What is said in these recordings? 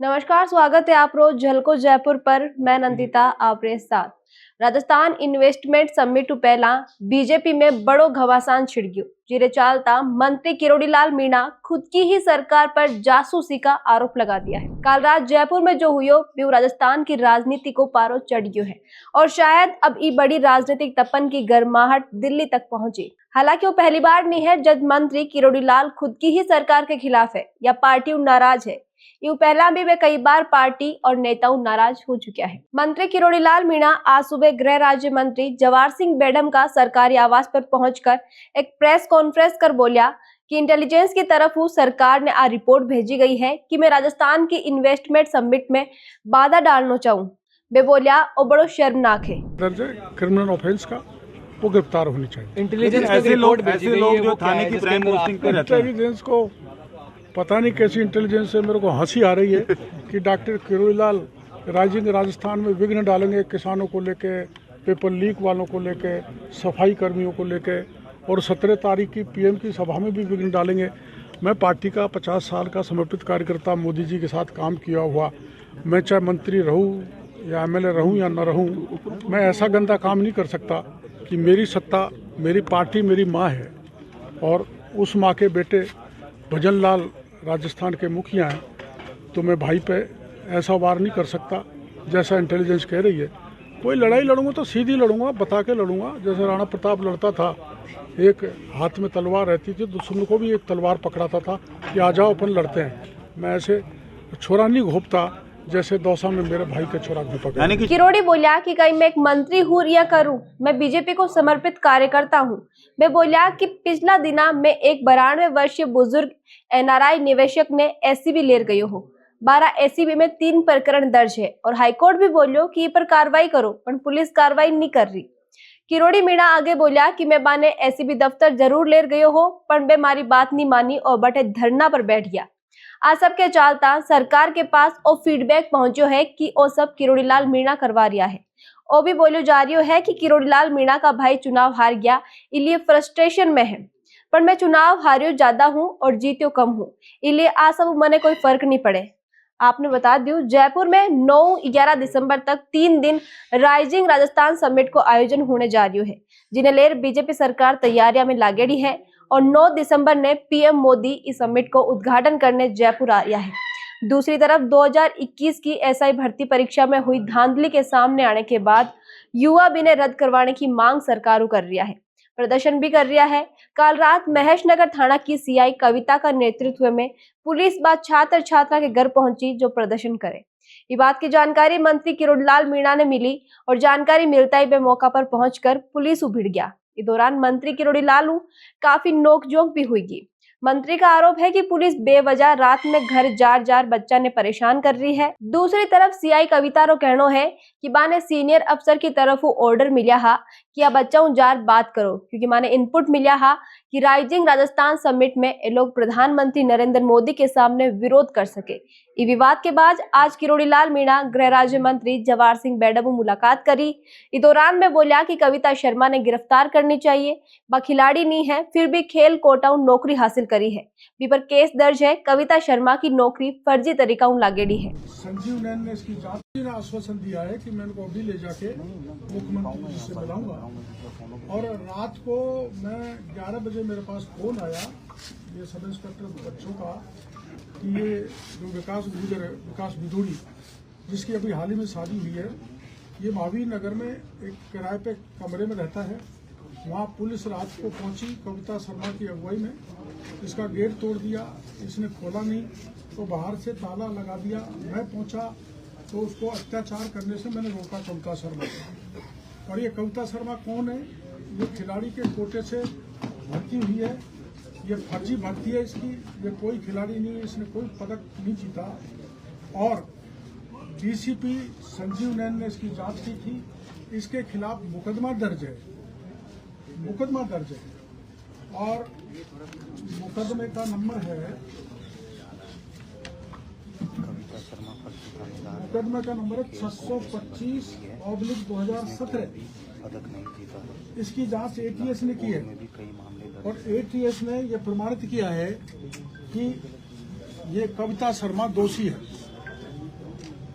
नमस्कार, स्वागत है आप रोज झलको जयपुर पर। मैं नंदिता आपरे साथ। राजस्थान इन्वेस्टमेंट समिट पहला बीजेपी में बड़ो घमासान छिड़ गयो। जिरे चालता मंत्री किरोड़ीलाल मीणा खुद की ही सरकार पर जासूसी का आरोप लगा दिया है। कल रात जयपुर में जो हुयो वो राजस्थान की राजनीति को पारो चढ़ गयो है और शायद अब ये बड़ी राजनीतिक तपन की गर्माहट दिल्ली तक पहुंची। हालांकि वो पहली बार नहीं है जब मंत्री किरोड़ीलाल खुद की ही सरकार के खिलाफ है या पार्टी नाराज है। यूं पहला भी वे कई बार पार्टी और नेताओं नाराज हो चुका है। मंत्री किरोड़ीलाल मीणा आज सुबह गृह राज्य मंत्री जवाहर सिंह बेडम का सरकारी आवास पर पहुंचकर एक प्रेस कॉन्फ्रेंस कर बोलिया कि इंटेलिजेंस की तरफ सरकार ने आ रिपोर्ट भेजी गई है कि मैं राजस्थान की इन्वेस्टमेंट समिट में बाधा डालना चाहूँ। वे बोलिया और बड़ो शर्मनाक है। क्रिमिनल ऑफेंस का वो गिरफ्तार होनी चाहिए। इंटेलिजेंस ऐसे लोग जो थाने की प्राइम पोस्टिंग पे रहते हैं। इंटेलिजेंस को पता नहीं कैसी इंटेलिजेंस से मेरे को हंसी आ रही है कि डॉक्टर किरोड़ीलाल राजस्थान में विघ्न डालेंगे, किसानों को लेके, पेपर लीक वालों को लेके, सफाई कर्मियों को लेके, और 17 तारीख की पीएम की सभा में भी विघ्न डालेंगे। मैं पार्टी का 50 साल का समर्पित कार्यकर्ता, मोदी जी के साथ काम किया हुआ, मैं चाहे मंत्री रहूं या एमएलए रहूं या न रहूं, मैं ऐसा गंदा काम नहीं कर सकता कि मेरी सत्ता, मेरी पार्टी मेरी माँ है और उस माँ के बेटे भजन लाल राजस्थान के मुखिया हैं, तो मैं भाई पे ऐसा वार नहीं कर सकता जैसा इंटेलिजेंस कह रही है। कोई लड़ाई लड़ूंगा तो सीधी लड़ूंगा, बता के लड़ूंगा, जैसे राणा प्रताप लड़ता था, एक हाथ में तलवार रहती थी, दुश्मन को भी एक तलवार पकड़ाता था कि आ जाओ अपन लड़ते हैं। मैं ऐसे छोरा नहीं घोपता जैसे दौसा में मेरे भाई के छोरा घोपा। किरोड़ी बोलिया कि कहीं मैं एक मंत्री हूँ या करूँ, मैं बीजेपी को समर्पित कार्यकर्ता हूँ। वे बोलिया कि पिछला दिना में एक 92 वर्षीय बुजुर्ग एनआरआई निवेशक ने एसीबी ले गयो हो। 12 एसीबी में 3 प्रकरण दर्ज है और हाईकोर्ट भी बोलियो कि पर कार्रवाई करो, पर पुलिस कार्रवाई नहीं कर रही। किरोड़ी मीणा आगे बोलिया कि मैं बाने एसीबी दफ्तर जरूर ले गयो हो, पर वे मारी बात नहीं मानी और बटे धरना पर बैठ गया। आज सबके चालता सरकार के पास ओ फीडबैक पहुंचो है कि ओ सब किरोड़ीलाल मीणा करवा रिया है। ओ भी बोलियो जा रही है कि किरोड़ीलाल मीणा का भाई चुनाव हार गया, इसलिए फ्रस्ट्रेशन में है, पर मैं चुनाव हारियो ज्यादा हूँ और जीतियो कम हूँ, इसलिए आ सब मने कोई फर्क नहीं पड़े। आपने बता दूं जयपुर में 9-11 दिसंबर तक 3 दिन राइजिंग राजस्थान समिट को आयोजन होने जा रही है, जिन्हें लेकर बीजेपी सरकार तैयारियां में लागेड़ी है और 9 दिसंबर ने पीएम मोदी इस समिट को उद्घाटन करने जयपुर आया है। दूसरी तरफ 2021 की एसआई भर्ती परीक्षा में हुई धांधली के सामने आने के बाद युवा बिने रद्द करवाने की मांग सरकार कर रहा है, प्रदर्शन भी कर रहा है। कल रात महेश नगर थाना की सीआई कविता का नेतृत्व में पुलिस बाद छात्र छात्रा के घर पहुंची जो प्रदर्शन करे। ये बात की जानकारी मंत्री किरोड़ीलाल मीणा ने मिली और जानकारी मिलता ही वे मौका पर पहुंचकर पुलिस भिड़ गया। इस दौरान मंत्री किरोड़ीलाल काफी नोकझोंक भी हुई। मंत्री का आरोप है कि पुलिस बेवजह रात में घर जार जार बच्चा ने परेशान कर रही है। दूसरी तरफ सीआई कविता रो कहना है कि माने सीनियर अफसर की तरफ ऑर्डर मिला हा कि अब बच्चा जार बात करो, क्योंकि माने इनपुट मिला हा कि राइजिंग राजस्थान समिट में ये लोग प्रधानमंत्री नरेंद्र मोदी के सामने विरोध कर सके। इस विवाद के बाद आज किरोड़ीलाल मीणा गृह राज्य मंत्री जवाहर सिंह बेडम मुलाकात करी। इस दौरान में बोलिया कि कविता शर्मा ने गिरफ्तार करनी चाहिए, वह खिलाड़ी नहीं है, फिर भी खेल कोटाऊ नौकरी हासिल करी है। भी पर केस दर्ज है, कविता शर्मा की नौकरी फर्जी तरीका लागेड़ी है। संजीव नैन ने इसकी जांच ने आश्वासन दिया है कि मैं इनको अभी ले जाके मुख्यमंत्री जी से मिलाऊंगा, और रात को मैं 11 बजे मेरे पास फोन आया ये सब इंस्पेक्टर बच्चों का कि ये जो विकास बिधूड़ी जिसकी अभी हाल ही में शादी हुई है, ये महावीर नगर में एक किराए पे कमरे में रहता है। वहाँ पुलिस रात को पहुंची कविता शर्मा की अगुवाई में, इसका गेट तोड़ दिया, इसने खोला नहीं तो बाहर से ताला लगा दिया। मैं पहुंचा तो उसको अत्याचार करने से मैंने रोका कविता शर्मा को। और ये कविता शर्मा कौन है? ये खिलाड़ी के कोटे से भर्ती हुई है, ये फर्जी भर्ती है इसकी, ये कोई खिलाड़ी नहीं है, इसने कोई पदक नहीं जीता। और डीसीपी संजीव नैन ने इसकी जांच की थी, इसके खिलाफ मुकदमा दर्ज है और मुकदमे का नंबर है 625/2017। इसकी जांच एटीएस ने की है और एटीएस ने यह प्रमाणित किया है कि ये कविता शर्मा दोषी है।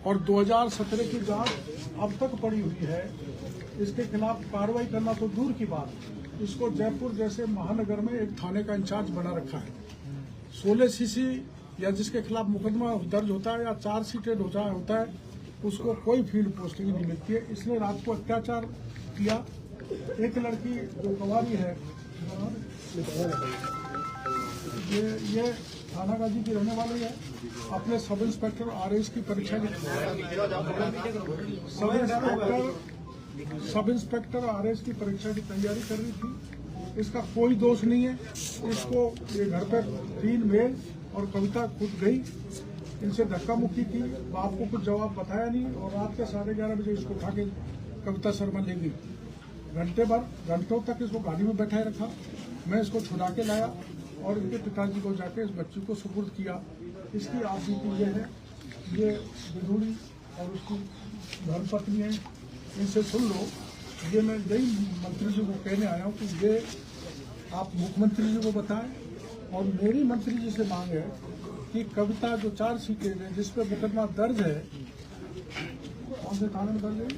और 2017 की जांच अब तक पड़ी हुई है। इसके खिलाफ कार्रवाई करना तो दूर की बात, इसको जयपुर जैसे महानगर में एक थाने का इंचार्ज बना रखा है। 16 सीसी या जिसके खिलाफ मुकदमा दर्ज होता है या चार्जशीटेड होता है उसको कोई फील्ड पोस्टिंग नहीं मिलती है। इसने रात को अत्याचार किया। एक लड़की जो कवारी है, ये थाना गाजी की रहने वाली है, अपने सब इंस्पेक्टर आरएस की परीक्षा दी। सब इंस्पेक्टर आरएस की परीक्षा की तैयारी कर रही थी। इसका कोई दोष नहीं है। इसको ये घर पर 3 मेल और कविता खुद गई, इनसे धक्का मुक्की की, बाप को कुछ जवाब बताया नहीं और रात के 11:30 बजे इसको उठा के कविता शर्मा ले गई। घंटों तक इसको गाड़ी में बैठाए रखा। मैं इसको छुड़ा के लाया और इनके पिताजी को जाके इस बच्ची को सुपुर्द किया। इसकी आप बीती ये है, ये विधुड़ी और उसकी धर्मपत्नी है, इनसे सुन लो। ये मैं यही मंत्री जी को कहने आया हूँ कि ये आप मुख्यमंत्री जी को बताएं और मेरी मंत्री जी से मांग है कि कविता जो चार्जशीटेड है जिस पर मुकदमा दर्ज है, कौन से थाने में दर्ज है?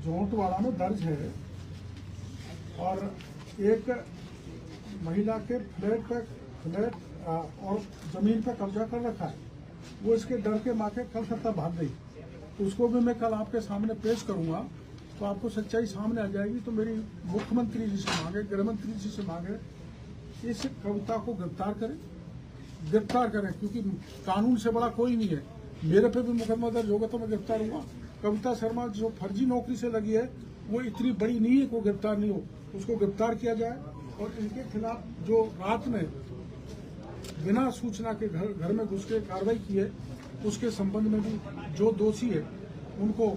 जोंटवाड़ा में दर्ज है और एक महिला के फ्लैट और जमीन पर कब्जा कर रखा है। वो इसके डर के मारे कलकत्ता भाग गई। तो उसको भी मैं कल आपके सामने पेश करूंगा तो आपको सच्चाई सामने आ जाएगी। तो मेरी मुख्यमंत्री जी से मांगे, गृह मंत्री जी से मांगे, इस कविता को गिरफ्तार करें क्योंकि कानून से बड़ा कोई नहीं है। मेरे पे भी मुकदमा दर्ज होगा तो मैं गिरफ्तार हुआ। कविता शर्मा जो फर्जी नौकरी से लगी है वो इतनी बड़ी नहीं है कि वो गिरफ्तार नहीं हो, उसको गिरफ्तार किया जाए। और इनके खिलाफ जो रात में बिना सूचना के घर में घुस के कार्रवाई की है उसके संबंध में भी जो दोषी है उनको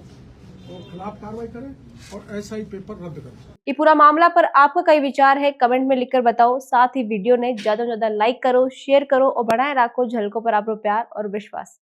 खिलाफ कार्रवाई करें और एसआई पेपर रद्द करें। ये पूरा मामला पर आपका कई विचार है, कमेंट में लिखकर बताओ। साथ ही वीडियो ने ज्यादा से ज्यादा लाइक करो, शेयर करो और बढ़ाए रखो झलकों पर आपको प्यार और विश्वास।